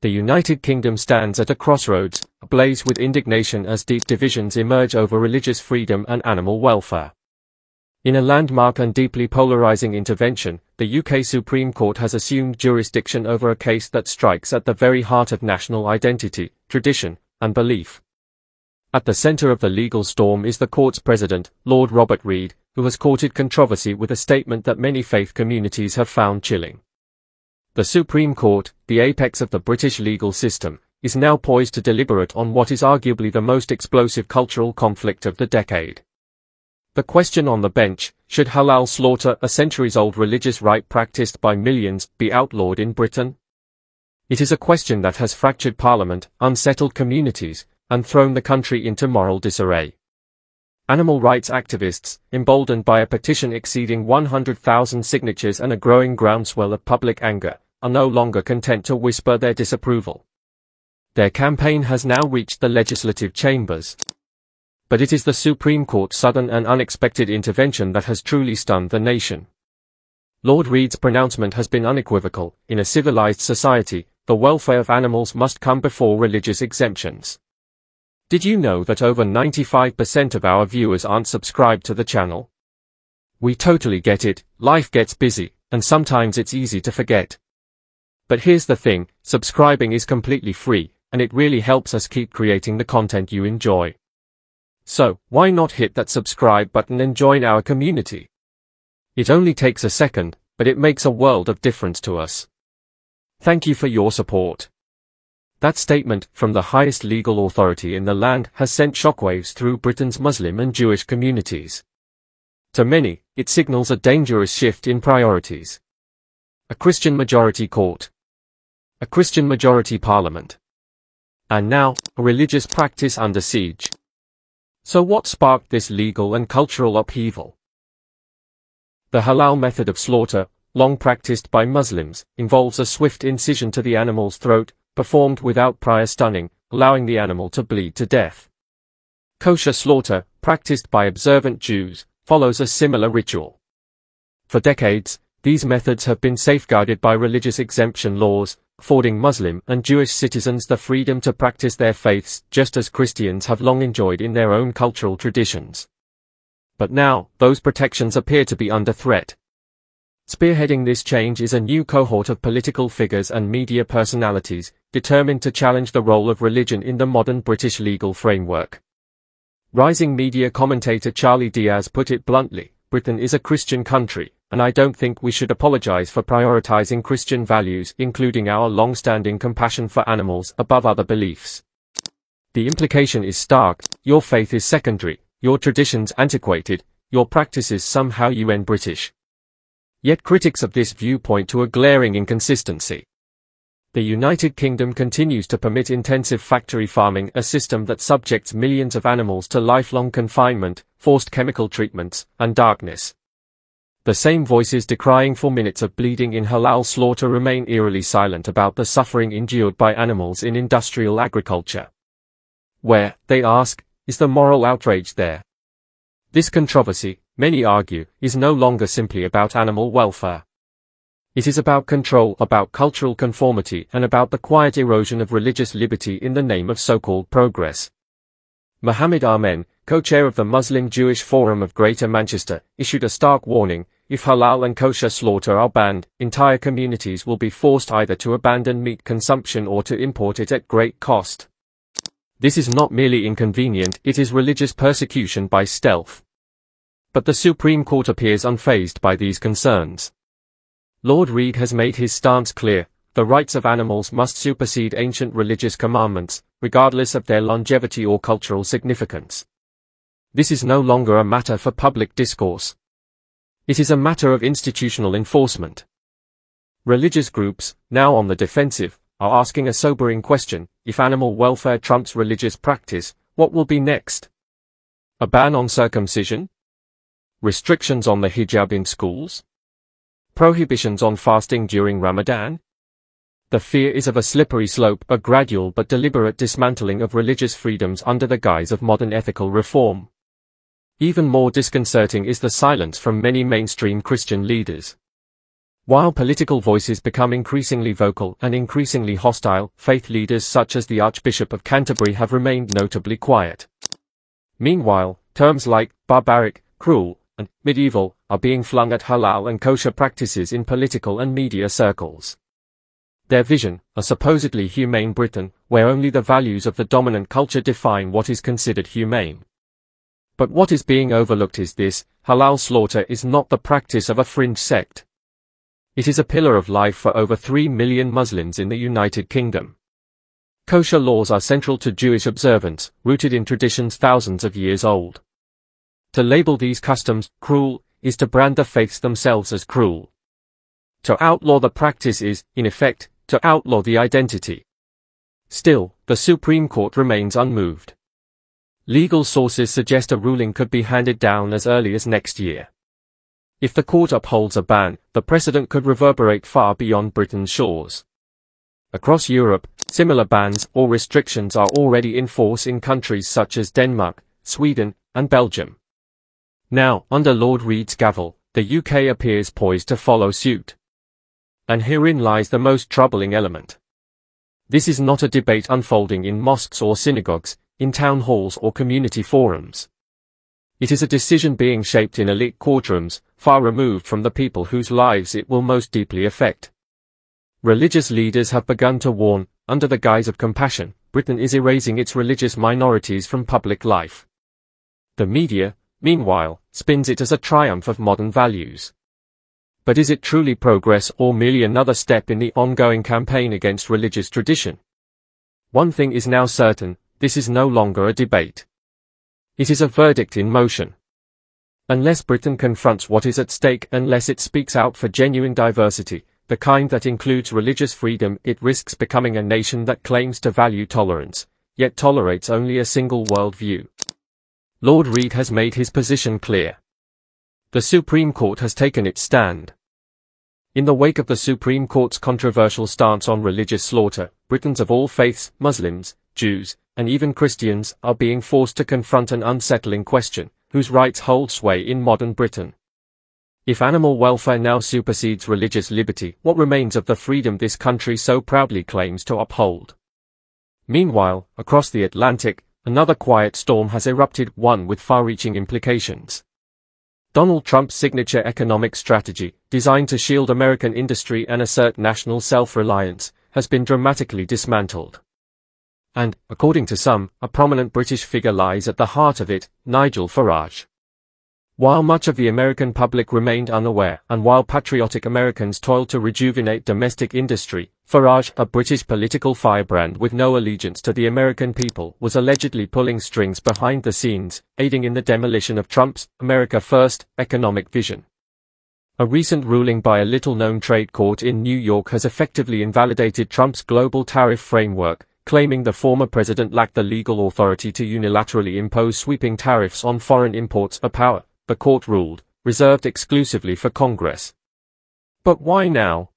The United Kingdom stands at a crossroads, ablaze with indignation as deep divisions emerge over religious freedom and animal welfare. In a landmark and deeply polarizing intervention, the UK Supreme Court has assumed jurisdiction over a case that strikes at the very heart of national identity, tradition, and belief. At the center of the legal storm is the court's president, Lord Robert Reid, who has courted controversy with a statement that many faith communities have found chilling. The Supreme Court, the apex of the British legal system, is now poised to deliberate on what is arguably the most explosive cultural conflict of the decade. The question on the bench: should halal slaughter, a centuries-old religious rite practiced by millions, be outlawed in Britain? It is a question that has fractured Parliament, unsettled communities, and thrown the country into moral disarray. Animal rights activists, emboldened by a petition exceeding 100,000 signatures and a growing groundswell of public anger, are no longer content to whisper their disapproval. Their campaign has now reached the legislative chambers. But it is the Supreme Court's sudden and unexpected intervention that has truly stunned the nation. Lord Reid's pronouncement has been unequivocal: in a civilized society, the welfare of animals must come before religious exemptions. Did you know that over 95% of our viewers aren't subscribed to the channel? We totally get it, life gets busy, and sometimes it's easy to forget. But here's the thing, subscribing is completely free, and it really helps us keep creating the content you enjoy. So, why not hit that subscribe button and join our community? It only takes a second, but it makes a world of difference to us. Thank you for your support. That statement, from the highest legal authority in the land, has sent shockwaves through Britain's Muslim and Jewish communities. To many, it signals a dangerous shift in priorities. A Christian majority court. A Christian majority parliament. And now, a religious practice under siege. So what sparked this legal and cultural upheaval? The halal method of slaughter, long practiced by Muslims, involves a swift incision to the animal's throat, performed without prior stunning, allowing the animal to bleed to death. Kosher slaughter, practiced by observant Jews, follows a similar ritual. For decades, these methods have been safeguarded by religious exemption laws, affording Muslim and Jewish citizens the freedom to practice their faiths just as Christians have long enjoyed in their own cultural traditions. But now, those protections appear to be under threat. Spearheading this change is a new cohort of political figures and media personalities, determined to challenge the role of religion in the modern British legal framework. Rising media commentator Charlie Diaz put it bluntly: Britain is a Christian country, and I don't think we should apologize for prioritizing Christian values, including our long-standing compassion for animals, above other beliefs. The implication is stark: your faith is secondary, your traditions antiquated, your practices somehow UN British. Yet critics of this view point to a glaring inconsistency. The United Kingdom continues to permit intensive factory farming, a system that subjects millions of animals to lifelong confinement, forced chemical treatments, and darkness. The same voices decrying 4 minutes of bleeding in halal slaughter remain eerily silent about the suffering endured by animals in industrial agriculture. Where, they ask, is the moral outrage there? This controversy, many argue, is no longer simply about animal welfare. It is about control, about cultural conformity, and about the quiet erosion of religious liberty in the name of so-called progress. Mohammed Amen, co-chair of the Muslim-Jewish Forum of Greater Manchester, issued a stark warning: if halal and kosher slaughter are banned, entire communities will be forced either to abandon meat consumption or to import it at great cost. This is not merely inconvenient, it is religious persecution by stealth. But the Supreme Court appears unfazed by these concerns. Lord Reid has made his stance clear: the rights of animals must supersede ancient religious commandments, regardless of their longevity or cultural significance. This is no longer a matter for public discourse. It is a matter of institutional enforcement. Religious groups, now on the defensive, are asking a sobering question: if animal welfare trumps religious practice, what will be next? A ban on circumcision? Restrictions on the hijab in schools? Prohibitions on fasting during Ramadan? The fear is of a slippery slope, a gradual but deliberate dismantling of religious freedoms under the guise of modern ethical reform. Even more disconcerting is the silence from many mainstream Christian leaders. While political voices become increasingly vocal and increasingly hostile, faith leaders such as the Archbishop of Canterbury have remained notably quiet. Meanwhile, terms like barbaric, cruel, and medieval are being flung at halal and kosher practices in political and media circles. Their vision, a supposedly humane Britain, where only the values of the dominant culture define what is considered humane. But what is being overlooked is this: halal slaughter is not the practice of a fringe sect. It is a pillar of life for over 3 million Muslims in the United Kingdom. Kosher laws are central to Jewish observance, rooted in traditions thousands of years old. To label these customs cruel is to brand the faiths themselves as cruel. To outlaw the practice is, in effect, to outlaw the identity. Still, the Supreme Court remains unmoved. Legal sources suggest a ruling could be handed down as early as next year. If the court upholds a ban, the precedent could reverberate far beyond Britain's shores. Across Europe, similar bans or restrictions are already in force in countries such as Denmark, Sweden, and Belgium. Now, under Lord Reid's gavel, the UK appears poised to follow suit. And herein lies the most troubling element. This is not a debate unfolding in mosques or synagogues, in town halls or community forums. It is a decision being shaped in elite courtrooms, far removed from the people whose lives it will most deeply affect. Religious leaders have begun to warn, under the guise of compassion, Britain is erasing its religious minorities from public life. The media, meanwhile, spins it as a triumph of modern values. But is it truly progress or merely another step in the ongoing campaign against religious tradition? One thing is now certain: this is no longer a debate. It is a verdict in motion. Unless Britain confronts what is at stake, unless it speaks out for genuine diversity, the kind that includes religious freedom, it risks becoming a nation that claims to value tolerance, yet tolerates only a single worldview. Lord Reid has made his position clear. The Supreme Court has taken its stand. In the wake of the Supreme Court's controversial stance on religious slaughter, Britons of all faiths, Muslims, Jews, and even Christians, are being forced to confront an unsettling question: whose rights hold sway in modern Britain? If animal welfare now supersedes religious liberty, what remains of the freedom this country so proudly claims to uphold? Meanwhile, across the Atlantic, another quiet storm has erupted, one with far-reaching implications. Donald Trump's signature economic strategy, designed to shield American industry and assert national self-reliance, has been dramatically dismantled. And, according to some, a prominent British figure lies at the heart of it: Nigel Farage. While much of the American public remained unaware, and while patriotic Americans toiled to rejuvenate domestic industry, Farage, a British political firebrand with no allegiance to the American people, was allegedly pulling strings behind the scenes, aiding in the demolition of Trump's America First economic vision. A recent ruling by a little-known trade court in New York has effectively invalidated Trump's global tariff framework, claiming the former president lacked the legal authority to unilaterally impose sweeping tariffs on foreign imports, a power, the court ruled, reserved exclusively for Congress. But why now?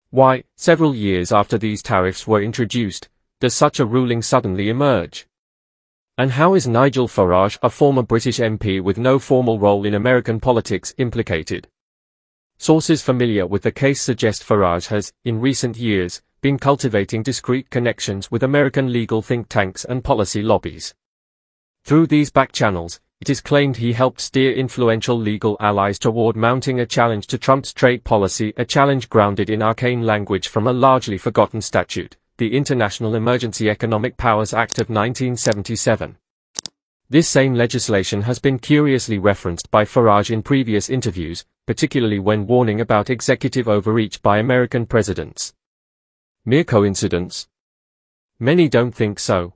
Why, several years after these tariffs were introduced, does such a ruling suddenly emerge? And how is Nigel Farage, a former British MP with no formal role in American politics, implicated? Sources familiar with the case suggest Farage has, in recent years, been cultivating discreet connections with American legal think tanks and policy lobbies. Through these back channels, it is claimed he helped steer influential legal allies toward mounting a challenge to Trump's trade policy, a challenge grounded in arcane language from a largely forgotten statute, the International Emergency Economic Powers Act of 1977. This same legislation has been curiously referenced by Farage in previous interviews, particularly when warning about executive overreach by American presidents. Mere coincidence? Many don't think so.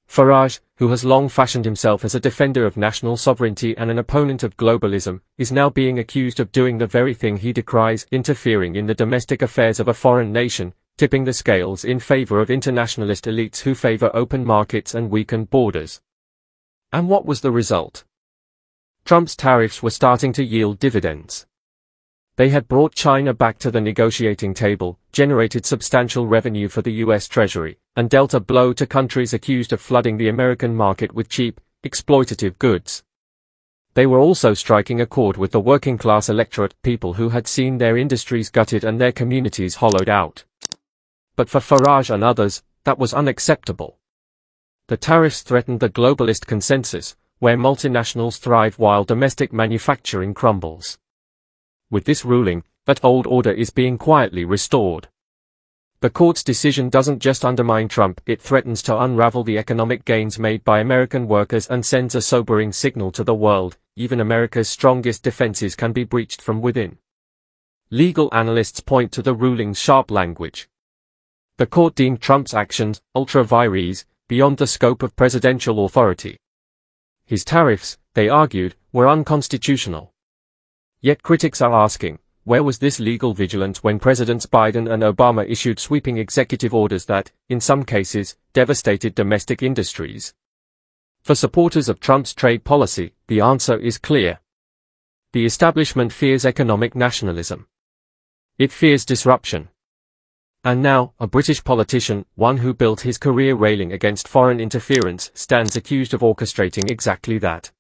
Farage, who has long fashioned himself as a defender of national sovereignty and an opponent of globalism, is now being accused of doing the very thing he decries: interfering in the domestic affairs of a foreign nation, tipping the scales in favor of internationalist elites who favor open markets and weakened borders. And what was the result? Trump's tariffs were starting to yield dividends. They had brought China back to the negotiating table, generated substantial revenue for the US Treasury, and dealt a blow to countries accused of flooding the American market with cheap, exploitative goods. They were also striking a chord with the working-class electorate, people who had seen their industries gutted and their communities hollowed out. But for Farage and others, that was unacceptable. The tariffs threatened the globalist consensus, where multinationals thrive while domestic manufacturing crumbles. With this ruling, that old order is being quietly restored. The court's decision doesn't just undermine Trump, it threatens to unravel the economic gains made by American workers and sends a sobering signal to the world: even America's strongest defenses can be breached from within. Legal analysts point to the ruling's sharp language. The court deemed Trump's actions, ultra vires, beyond the scope of presidential authority. His tariffs, they argued, were unconstitutional. Yet critics are asking, where was this legal vigilance when Presidents Biden and Obama issued sweeping executive orders that, in some cases, devastated domestic industries? For supporters of Trump's trade policy, the answer is clear. The establishment fears economic nationalism. It fears disruption. And now, a British politician, one who built his career railing against foreign interference, stands accused of orchestrating exactly that.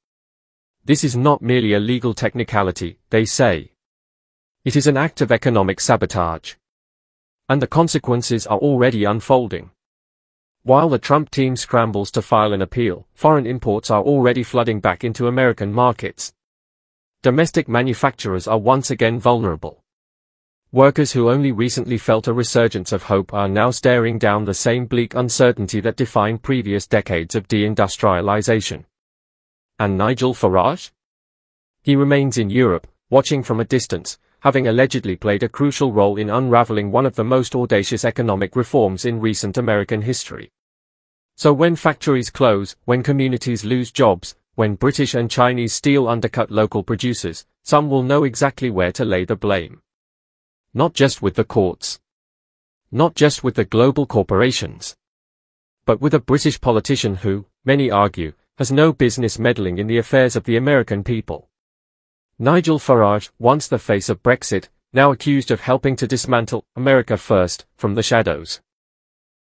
This is not merely a legal technicality, they say. It is an act of economic sabotage. And the consequences are already unfolding. While the Trump team scrambles to file an appeal, foreign imports are already flooding back into American markets. Domestic manufacturers are once again vulnerable. Workers who only recently felt a resurgence of hope are now staring down the same bleak uncertainty that defined previous decades of deindustrialization. And Nigel Farage? He remains in Europe, watching from a distance, having allegedly played a crucial role in unraveling one of the most audacious economic reforms in recent American history. So when factories close, when communities lose jobs, when British and Chinese steel undercut local producers, some will know exactly where to lay the blame. Not just with the courts. Not just with the global corporations. But with a British politician who, many argue, has no business meddling in the affairs of the American people. Nigel Farage, once the face of Brexit, now accused of helping to dismantle America First from the shadows.